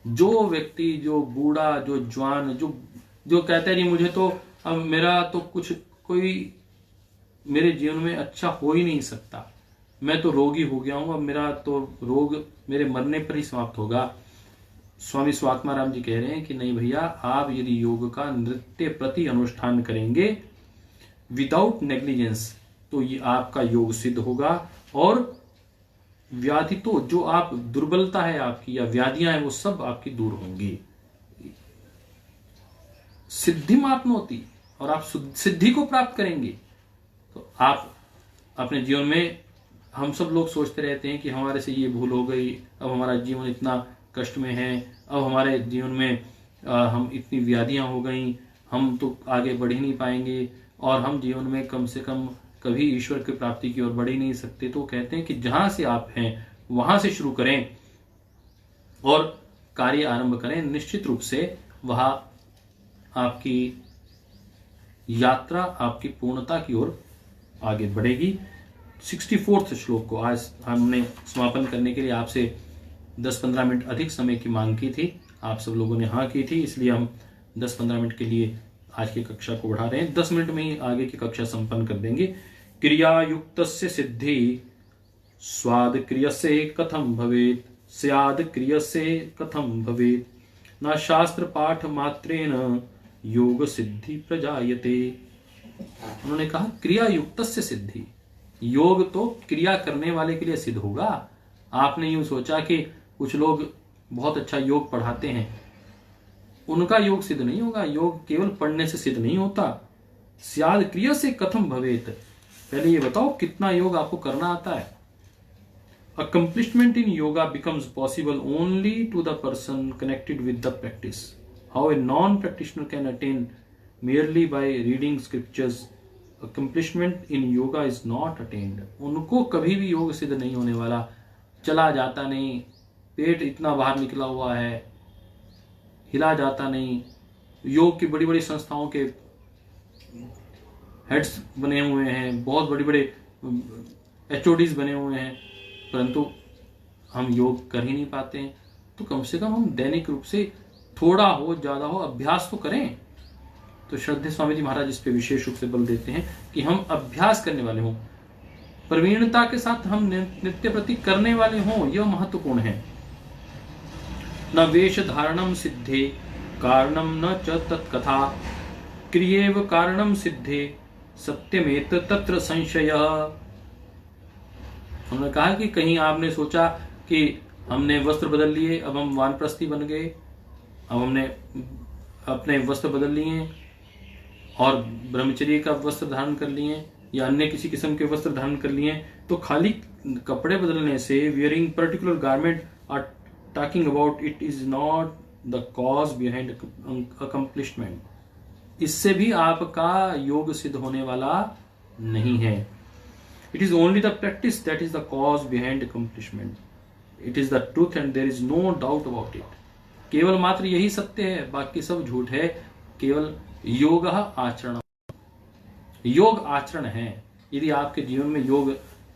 जो व्यक्ति, जो बूढ़ा, जो जवान, जो कहता है नहीं मुझे तो अब मेरा तो कुछ कोई मेरे जीवन में अच्छा हो ही नहीं सकता, मैं तो रोगी हो गया हूं, अब मेरा तो रोग मेरे मरने पर ही समाप्त होगा। स्वामी स्वात्माराम जी कह रहे हैं कि नहीं भैया, आप यदि योग का नृत्य प्रति अनुष्ठान करेंगे विदाउट नेग्लिजेंस तो ये आपका योग सिद्ध होगा। और व्याधि तो जो आप दुर्बलता है आपकी या व्याधियां हैं वो सब आपकी दूर होंगी। सिद्धि आपनोति, और आप सिद्धि को प्राप्त करेंगे। तो आप अपने जीवन में, हम सब लोग सोचते रहते हैं कि हमारे से ये भूल हो गई, अब हमारा जीवन इतना कष्ट में है, अब हमारे जीवन में हम इतनी व्याधियां हो गई, हम तो आगे बढ़ ही नहीं पाएंगे और हम जीवन में कम से कम कभी ईश्वर की प्राप्ति की ओर बढ़ ही नहीं सकते। तो कहते हैं कि जहां से आप हैं वहां से शुरू करें और कार्य आरंभ करें। निश्चित रूप से वह आपकी यात्रा आपकी पूर्णता की ओर आगे बढ़ेगी। 64 श्लोक को आज हमने समापन करने के लिए आपसे 10-15 मिनट अधिक समय की मांग की थी। आप सब लोगों ने हाँ की थी, इसलिए हम 10-15 मिनट के लिए आज की कक्षा को बढ़ा रहे हैं। 10 मिनट में ही आगे की कक्षा संपन्न कर देंगे। क्रिया युक्तस्य सिद्धि स्वाद क्रियसे कथम भवेत, स्याद क्रियसे कथम भवेत, न शास्त्र पाठ मात्रेण योग सिद्धि प्रजायते। उन्होंने कहा क्रिया युक्तस्य सिद्धि, योग तो क्रिया करने वाले के लिए सिद्ध होगा। आपने यूं सोचा कि कुछ लोग बहुत अच्छा योग पढ़ाते हैं, उनका योग सिद्ध नहीं होगा। योग केवल पढ़ने से सिद्ध नहीं होता। स्याद क्रिया से कथम भवेत, पहले ये बताओ कितना योग आपको करना आता है। Accomplishment in yoga becomes possible only to the person connected with the practice. How a non-practitioner can attain merely by reading scriptures, accomplishment in yoga is not attained. उनको कभी भी योग सिद्ध नहीं होने वाला। चला जाता नहीं, पेट इतना बाहर निकला हुआ है, हिला जाता नहीं। योग की बड़ी बड़ी संस्थाओं के हेड्स बने हुए हैं, बहुत बड़े बड़े HODs बने हुए हैं, परंतु हम योग कर ही नहीं पाते हैं। तो कम से कम हम दैनिक रूप से थोड़ा हो ज्यादा हो अभ्यास तो करें। तो श्रद्धेय स्वामी जी महाराज इस पे विशेष रूप से बल देते हैं कि हम अभ्यास करने वाले हों, प्रवीणता के साथ हम नित्य प्रति करने वाले हों, यह महत्वपूर्ण है। न वेश धारणम सिद्धे कारणम न च तत्कथा, क्रियेव कारणम सिद्धे सत्यमेत तत्र संशय। उन्होंने कहा कि कहीं आपने सोचा कि हमने वस्त्र बदल लिए, अब हम वानप्रस्थी बन गए, अब हमने अपने वस्त्र बदल लिए और ब्रह्मचर्य का वस्त्र धारण कर लिए या अन्य किसी किस्म के वस्त्र धारण कर लिए, तो खाली कपड़े बदलने से, wearing particular garment or talking about it is not the cause behind accomplishment. इससे भी आपका योग सिद्ध होने वाला नहीं है। It is only the practice that is the cause behind accomplishment. It is the truth and there is no doubt about it. केवल मात्र यही सत्य है, बाकी सब झूठ है। केवल योग आचरण, योग आचरण है। यदि आपके जीवन में योग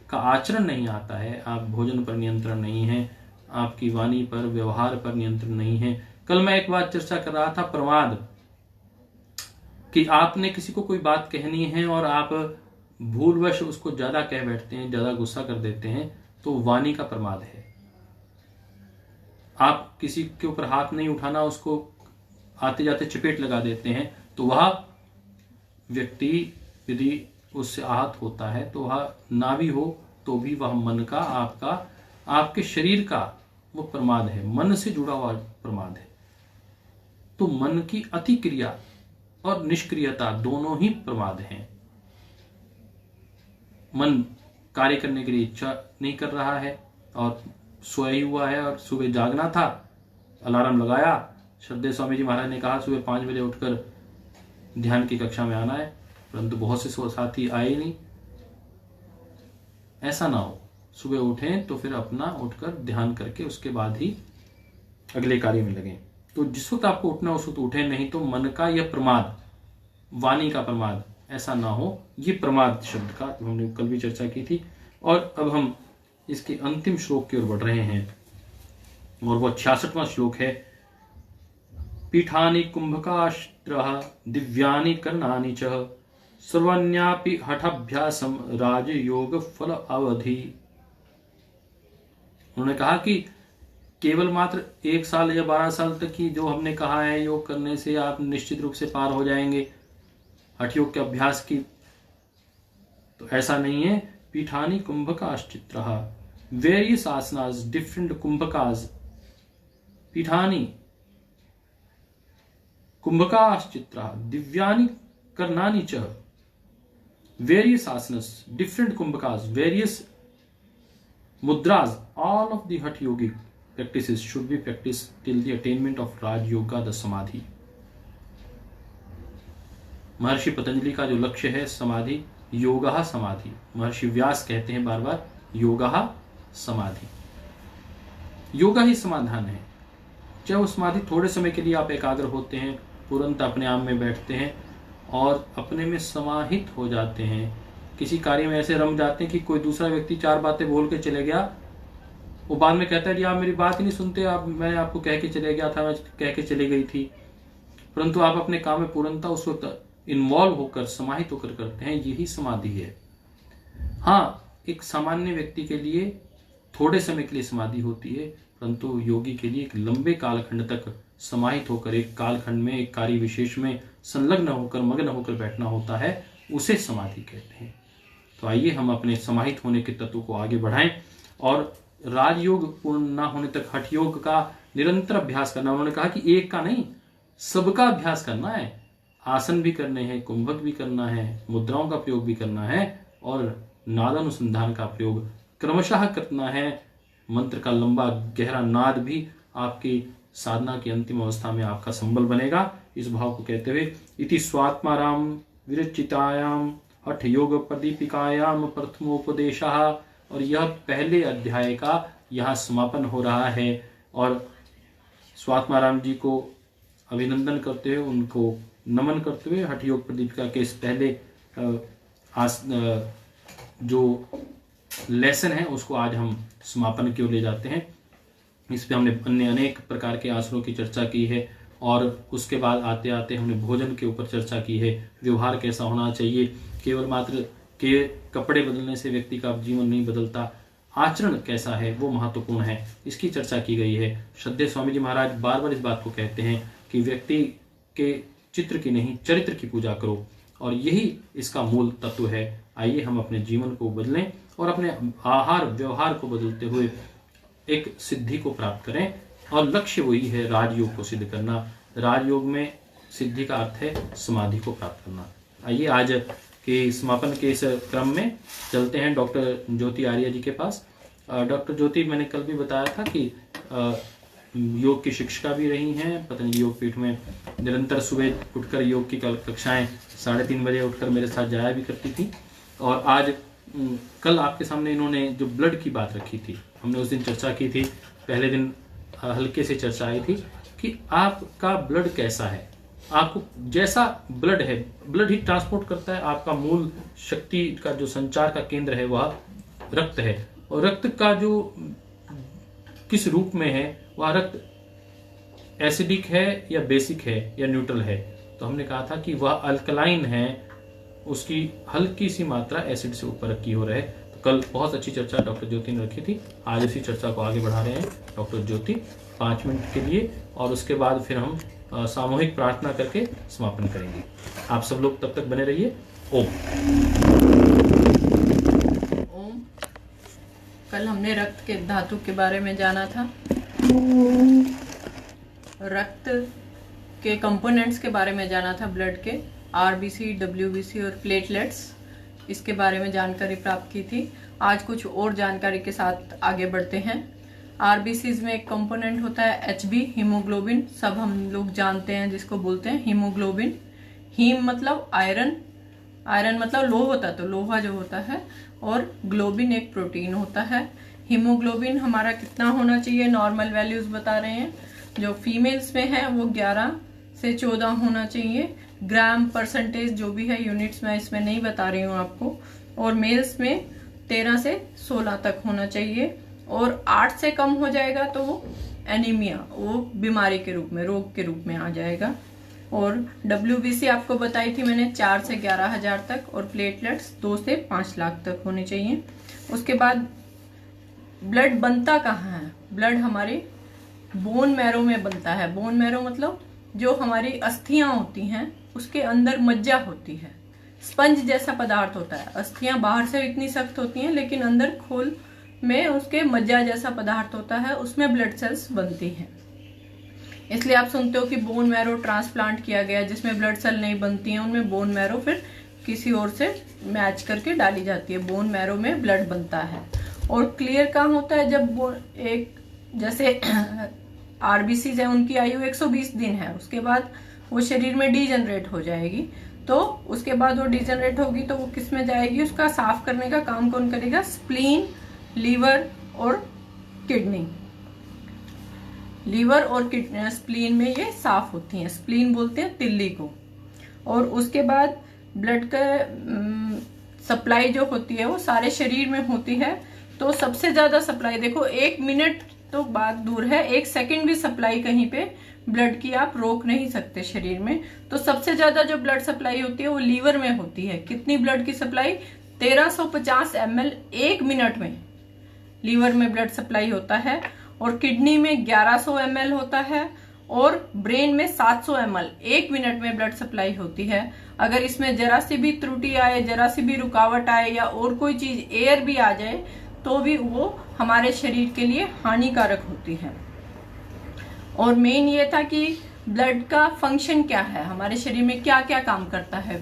का आचरण नहीं आता है, आप भोजन पर नियंत्रण नहीं है, आपकी वाणी पर, व्यवहार पर नियंत्रण नहीं है। कल मैं एक बात चर्चा कर रहा था, प्रमाद। कि आपने किसी को कोई बात कहनी है और आप भूलवश उसको ज्यादा कह बैठते हैं, ज्यादा गुस्सा कर देते हैं, तो वाणी का प्रमाद है। आप किसी के ऊपर हाथ नहीं उठाना, उसको आते जाते चपेट लगा देते हैं, तो वह व्यक्ति यदि उससे आहत होता है तो वह ना भी हो तो भी वह मन का, आपके शरीर का वो प्रमाद है, मन से जुड़ा हुआ प्रमाद है। तो मन की अतिक्रिया और निष्क्रियता दोनों ही प्रमाद हैं। मन कार्य करने के लिए इच्छा नहीं कर रहा है और सोया ही हुआ है, और सुबह जागना था, अलार्म लगाया, श्रद्धेय स्वामी जी महाराज ने कहा सुबह 5 बजे उठकर ध्यान की कक्षा में आना है, परंतु बहुत से साथी आए ही नहीं। ऐसा ना हो, सुबह उठें तो फिर अपना उठकर ध्यान करके उसके बाद ही अगले कार्य में लगें। तो जिस वक्त आपको उठना उस वक्त उठें, नहीं तो मन का यह प्रमाद, वाणी का प्रमाद ऐसा ना हो। ये प्रमाद शब्द का हमने कल भी चर्चा की थी। और अब हम इसके अंतिम श्लोक की ओर बढ़ रहे हैं, और वो 66वां श्लोक है। पीठानि कुंभकाष्ट्रः दिव्यानि कर्णानि च सर्वन्यापि हठाभ्यासम राजयोग फल अवधि। उन्होंने कहा कि केवल मात्र 1 साल या 12 साल तक की जो हमने कहा है योग करने से आप निश्चित रूप से पार हो जाएंगे हठ योग के अभ्यास की, तो ऐसा नहीं है। पीठानि कुंभकाश्चित्रः, वेरियस आसनास, डिफरेंट कुंभकास, पीठानि कुंभकाश्चित्रः दिव्यानि कर्णानि च, various asanas, different kumbhakas, various mudras, all of the Hatha yogic practices should be practiced till the attainment of Raj Yoga, the Samadhi. महर्षि पतंजलि का जो लक्ष्य है समाधि, योगः समाधि, महर्षि व्यास कहते हैं बार बार योगः समाधि। योगा ही समाधान है। चाहे वो समाधि थोड़े समय के लिए आप एकाग्र होते हैं, तुरंत अपने आप में बैठते हैं और अपने में समाहित हो जाते हैं, किसी कार्य में ऐसे रम जाते हैं कि कोई दूसरा व्यक्ति 4 बातें बोल के चले गया, वो बाद में कहता है कि आप मेरी बात ही नहीं सुनते, मैंने आपको कह के चले गया था, मैं कह के चली गई थी, परंतु आप अपने काम में पूर्णतः उस वक्त इन्वॉल्व होकर, समाहित होकर करते हैं। यही समाधि है। हाँ, एक सामान्य व्यक्ति के लिए थोड़े समय के लिए समाधि होती है, परंतु योगी के लिए एक लंबे कालखंड तक समाहित होकर, एक कालखंड में, एक कार्य विशेष में संलग्न होकर, मग्न होकर बैठना होता है, उसे समाधि कहते हैं। तो आइए हम अपने समाहित होने के तत्व को आगे बढ़ाएं और राजयोग पूर्ण न होने तक हठ योग का निरंतर अभ्यास करना। उन्होंने कहा कि एक का नहीं, सबका अभ्यास करना है। आसन भी करने हैं, कुंभक भी करना है, मुद्राओं का प्रयोग भी करना है और नादानुसंधान का प्रयोग क्रमशः करना है। मंत्र का लंबा गहरा नाद भी आपकी साधना की अंतिम अवस्था में आपका संबल बनेगा। इस भाव को कहते हुए इति स्वात्माराम विरचितायाम हठ योग प्रदीपिकायाम प्रथमोपदेशः, और यह पहले अध्याय का यहाँ समापन हो रहा है। और स्वात्माराम जी को अभिनंदन करते हुए, उनको नमन करते हुए हठ योग प्रदीपिका के इस पहले जो लेसन है उसको आज हम समापन की ओर ले जाते हैं। इस पे हमने अन्य अनेक प्रकार के आसनों की चर्चा की है और उसके बाद आते आते हमने भोजन के ऊपर चर्चा की है, व्यवहार कैसा होना चाहिए। केवल मात्र के कपड़े बदलने से व्यक्ति का जीवन नहीं बदलता, आचरण कैसा है वो महत्वपूर्ण है, इसकी चर्चा की गई है। श्रद्धेय स्वामी जी महाराज बार बार इस बात को कहते हैं कि व्यक्ति के चित्र की नहीं, चरित्र की पूजा करो, और यही इसका मूल तत्व है। आइए हम अपने जीवन को बदलें और अपने आहार व्यवहार को बदलते हुए एक सिद्धि को प्राप्त करें, और लक्ष्य वही है राजयोग को सिद्ध करना। राजयोग में सिद्धि का अर्थ है समाधि को प्राप्त करना। आइए आज के समापन के इस क्रम में चलते हैं डॉक्टर ज्योति आर्य जी के पास। डॉक्टर ज्योति, मैंने कल भी बताया था कि योग की शिक्षिका भी रही हैं, पतंजलि योग पीठ में निरंतर सुबह उठकर योग की कक्षाएं 3:30 बजे उठकर मेरे साथ जाया भी करती थी। और आज कल आपके सामने इन्होंने जो ब्लड की बात रखी थी, हमने उस दिन चर्चा की थी, पहले दिन हल्के से चर्चा आई थी कि आपका ब्लड कैसा है। आपको जैसा ब्लड है, ब्लड ही ट्रांसपोर्ट करता है। आपका मूल शक्ति का जो संचार का केंद्र है वह रक्त है, और रक्त का जो किस रूप में है, वह रक्त एसिडिक है या बेसिक है या न्यूट्रल है, तो हमने कहा था कि वह अल्कलाइन है, उसकी हल्की सी मात्रा एसिड से ऊपर की हो रहे। तो कल बहुत अच्छी चर्चा डॉक्टर ज्योति ने रखी थी, आज इसी चर्चा को आगे बढ़ा रहे हैं डॉक्टर ज्योति 5 मिनट के लिए, और उसके बाद फिर हम सामूहिक प्रार्थना करके समापन करेंगे। आप सब लोग तब तक बने रहिए। ओम। ओम। कल हमने रक्त के धातु के बारे में जाना था, रक्त के कंपोनेंट्स के बारे में जाना था, ब्लड के आरबीसी, डब्ल्यूबीसी और प्लेटलेट्स, इसके बारे में जानकारी प्राप्त की थी। आज कुछ और जानकारी के साथ आगे बढ़ते हैं। आरबीसीज में एक कंपोनेंट होता है एचबी, हीमोग्लोबिन, सब हम लोग जानते हैं जिसको बोलते हैं हीमोग्लोबिन। हीम मतलब आयरन, आयरन मतलब लोह होता है, तो लोहा जो होता है, और ग्लोबिन एक प्रोटीन होता है। हीमोग्लोबिन हमारा कितना होना चाहिए, नॉर्मल वैल्यूज बता रहे हैं। जो फीमेल्स में है वो 11 से 14 होना चाहिए, ग्राम परसेंटेज जो भी है, यूनिट्स में इसमें नहीं बता रही हूँ आपको। और मेल्स में 13 से 16 तक होना चाहिए, और 8 से कम हो जाएगा तो वो एनीमिया, वो बीमारी के रूप में, रोग के रूप में आ जाएगा। और डब्ल्यूबीसी आपको बताई थी मैंने 4 से 11,000 तक, और प्लेटलेट्स 2 से 5 लाख तक होने चाहिए। उसके बाद ब्लड बनता कहाँ है? ब्लड हमारे बोन मैरो में बनता है। बोन मैरो मतलब जो हमारी अस्थियां होती हैं उसके अंदर मज्जा होती है, स्पंज जैसा पदार्थ होता है। अस्थियां बाहर से इतनी सख्त होती हैं लेकिन अंदर खोल में उसके मज्जा जैसा पदार्थ होता है, उसमें ब्लड सेल्स बनती हैं। इसलिए आप सुनते हो कि बोन मैरो ट्रांसप्लांट किया गया, जिसमें ब्लड सेल नहीं बनती हैं उनमें बोन मैरो फिर किसी और से मैच करके डाली जाती है, बोन मैरो में ब्लड बनता है। और क्लियर कहाँ होता है? जब एक जैसे आरबीसीज है उनकी आयु 120 दिन है, उसके बाद वो शरीर में डीजनरेट हो जाएगी, तो उसके बाद वो डीजनरेट होगी तो वो किस में जाएगी? उसका साफ करने का काम कौन करेगा? स्प्लीन, लीवर और किडनी। लीवर और स्प्लीन में ये साफ होती हैं, स्प्लीन बोलते हैं तिल्ली को। और उसके बाद ब्लड का सप्लाई जो होती है वो सारे शरीर में होती है। तो सबसे ज्यादा सप्लाई देखो, 1 मिनट तो बात दूर है, 1 सेकंड भी सप्लाई कहीं पे ब्लड की आप रोक नहीं सकते शरीर में। तो सबसे ज्यादा जो ब्लड सप्लाई होती है वो लीवर में होती है। कितनी ब्लड की सप्लाई? 1350 ml 1 मिनट में लीवर में ब्लड सप्लाई होता है, और किडनी में 1100 ml होता है, और ब्रेन में 700 ml 1 मिनट में ब्लड सप्लाई होती है। अगर इसमें जरा सी भी त्रुटि आए, जरा सी भी रुकावट आए, या और कोई चीज एयर भी आ जाए तो भी वो हमारे शरीर के लिए हानिकारक होती है। और मेन ये था कि ब्लड का फंक्शन क्या है, हमारे शरीर में क्या क्या काम करता है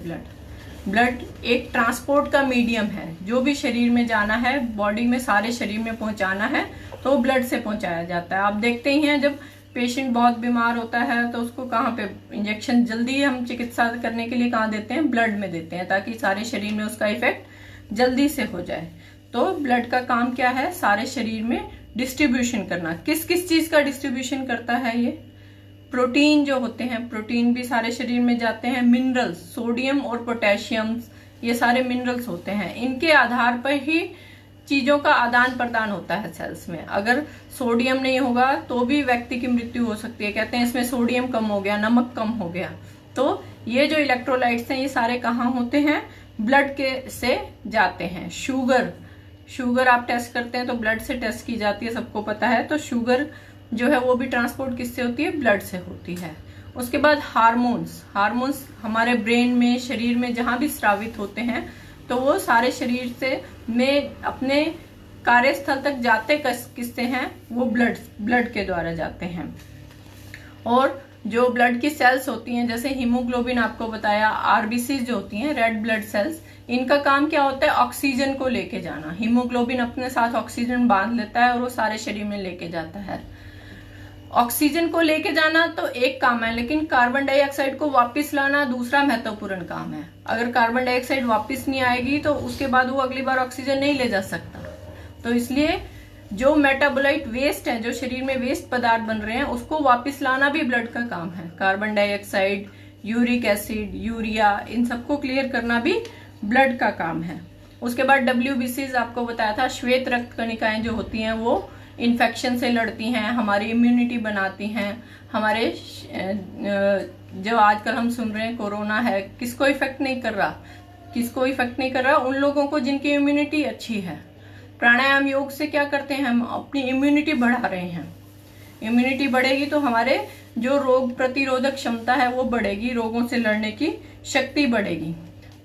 ब्लड एक ट्रांसपोर्ट का मीडियम है। जो भी शरीर में जाना है, बॉडी में सारे शरीर में पहुंचाना है तो ब्लड से पहुंचाया जाता है। आप देखते ही हैं जब पेशेंट बहुत बीमार होता है तो उसको कहाँ पे इंजेक्शन जल्दी हम चिकित्सा करने के लिए कहाँ देते हैं? ब्लड में देते हैं, ताकि सारे शरीर में उसका इफेक्ट जल्दी से हो जाए। तो ब्लड का काम क्या है? सारे शरीर में डिस्ट्रीब्यूशन करना। किस किस चीज का डिस्ट्रीब्यूशन करता है ये? प्रोटीन जो होते हैं, प्रोटीन भी सारे शरीर में जाते हैं। मिनरल्स, सोडियम और पोटेशियम, ये सारे मिनरल्स होते हैं। इनके आधार पर ही चीजों का आदान प्रदान होता है सेल्स में। अगर सोडियम नहीं होगा तो भी व्यक्ति की मृत्यु हो सकती है। कहते हैं इसमें सोडियम कम हो गया, नमक कम हो गया। तो ये जो इलेक्ट्रोलाइट्स हैं ये सारे कहाँ होते हैं? ब्लड के से जाते हैं। शुगर आप टेस्ट करते हैं तो ब्लड से टेस्ट की जाती है, सबको पता है। तो शुगर जो है वो भी ट्रांसपोर्ट किससे होती है? ब्लड से होती है। उसके बाद हार्मोन्स हमारे ब्रेन में, शरीर में जहां भी स्रावित होते हैं तो वो सारे शरीर से में अपने कार्यस्थल तक जाते किससे हैं? वो ब्लड के द्वारा जाते हैं। और जो ब्लड की सेल्स होती हैं, जैसे हीमोग्लोबिन आपको बताया, आरबीसी जो होती हैं रेड ब्लड सेल्स, इनका काम क्या होता है? ऑक्सीजन को लेके जाना। हीमोग्लोबिन अपने साथ ऑक्सीजन बांध लेता है और वो सारे शरीर में लेके जाता है। ऑक्सीजन को लेके जाना तो एक काम है, लेकिन कार्बन डाइऑक्साइड को वापस लाना दूसरा महत्वपूर्ण काम है। अगर कार्बन डाइऑक्साइड वापस नहीं आएगी तो उसके बाद वो अगली बार ऑक्सीजन नहीं ले जा सकता। तो इसलिए जो मेटाबोलाइट वेस्ट है, जो शरीर में वेस्ट पदार्थ बन रहे हैं, उसको वापस लाना भी ब्लड का काम है। Carbon dioxide, uric acid, urea, इन सबको क्लियर करना भी ब्लड का काम है। उसके बाद डब्ल्यूबीसीज आपको बताया था, श्वेत रक्त कणिकाएं जो होती हैं वो इन्फेक्शन से लड़ती हैं, हमारी इम्यूनिटी बनाती हैं, हमारे जो आजकल हम सुन रहे हैं कोरोना है, किसको इफेक्ट नहीं कर रहा? किसको इफेक्ट नहीं कर रहा? उन लोगों को जिनकी इम्यूनिटी अच्छी है। प्राणायाम योग से क्या करते हैं, हम अपनी इम्यूनिटी बढ़ा रहे हैं। इम्यूनिटी बढ़ेगी तो हमारे जो रोग प्रतिरोधक क्षमता है वो बढ़ेगी, रोगों से लड़ने की शक्ति बढ़ेगी।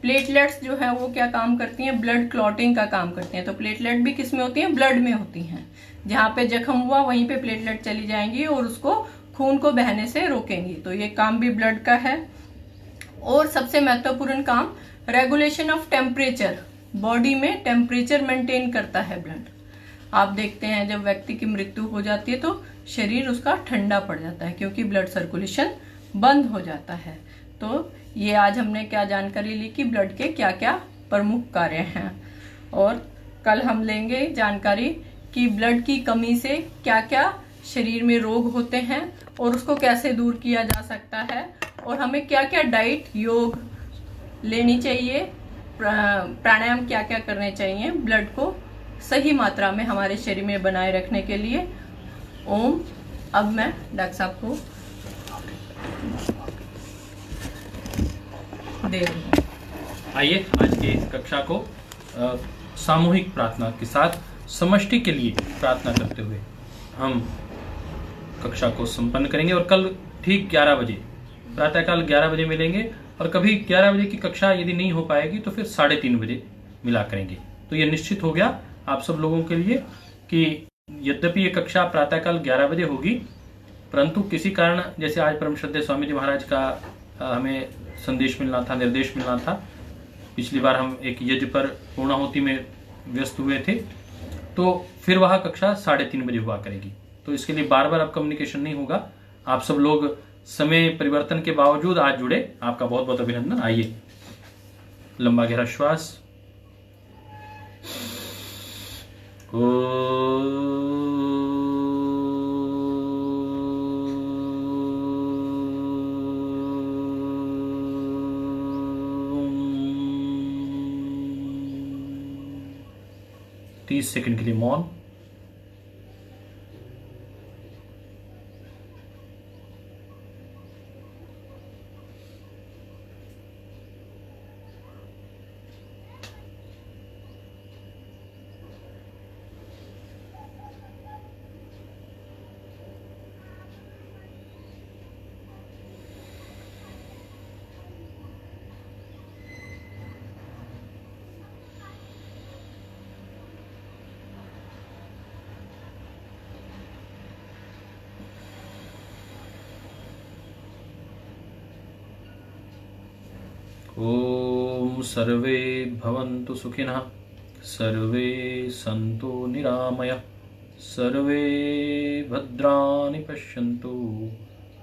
प्लेटलेट्स जो है वो क्या काम करती हैं, ब्लड क्लॉटिंग का काम करती हैं। तो प्लेटलेट भी किस में होती हैं, ब्लड में होती हैं। जहां पे जख्म हुआ वहीं पे प्लेटलेट चली जाएंगी और उसको खून को बहने से रोकेंगी। तो ये काम भी ब्लड का है। और सबसे महत्वपूर्ण काम रेगुलेशन ऑफ टेम्परेचर, बॉडी में टेम्परेचर मेंटेन करता है ब्लड। आप देखते हैं जब व्यक्ति की मृत्यु हो जाती है तो शरीर उसका ठंडा पड़ जाता है, क्योंकि ब्लड सर्कुलेशन बंद हो जाता है। तो ये आज हमने क्या जानकारी ली कि ब्लड के क्या क्या प्रमुख कार्य हैं, और कल हम लेंगे जानकारी कि ब्लड की कमी से क्या क्या शरीर में रोग होते हैं और उसको कैसे दूर किया जा सकता है, और हमें क्या क्या डाइट, योग लेनी चाहिए, प्राणायाम क्या क्या करने चाहिए ब्लड को सही मात्रा में हमारे शरीर में बनाए रखने के लिए। ओम। अब मैं डॉक्टर साहब को दे रही हूँ। आइए आज की कक्षा को सामूहिक प्रार्थना के साथ समष्टि के लिए प्रार्थना करते हुए हम कक्षा को संपन्न करेंगे। और कल ठीक 11 बजे प्रातःकाल 11 बजे मिलेंगे, और कभी 11 बजे की कक्षा यदि नहीं हो पाएगी तो फिर 3:30 बजे मिला करेंगे। तो ये निश्चित हो गया आप सब लोगों के लिए कि यद्यपि ये कक्षा प्रातःकाल 11 बजे होगी, परंतु किसी कारण, जैसे आज परम श्रद्धेय स्वामी जी महाराज का हमें संदेश मिलना था, निर्देश मिलना था। पिछली बार हम एक यज्ञ पर पूर्णाहुति में व्यस्त हुए थे, तो फिर वह कक्षा 3:30 बजे हुआ करेगी। तो इसके लिए बार बार अब कम्युनिकेशन नहीं होगा। आप सब लोग समय परिवर्तन के बावजूद आज जुड़े, आपका बहुत बहुत अभिनंदन। आइए लंबा गहरा श्वास। ओ 30 सेकंड के लिए मौन। ओम सर्वे भवन्तु सुखिनः, सर्वे सन्तु निरामयः, सर्वे भद्राणि पश्यन्तु,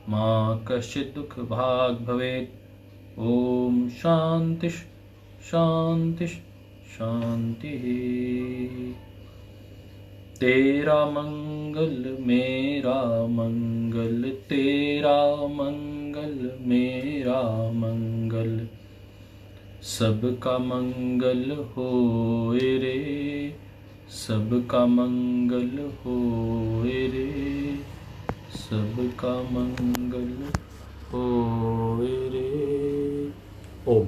मा कश्चित् दुःखभाग् भवेत्। ओम शान्तिः शान्तिः शान्तिः। तेरा मंगल मेरा मंगल, तेरा मंगल मेरा मंगल, सबका मंगल होए रे, सबका मंगल होए रे, सबका मंगल होए रे। ओम।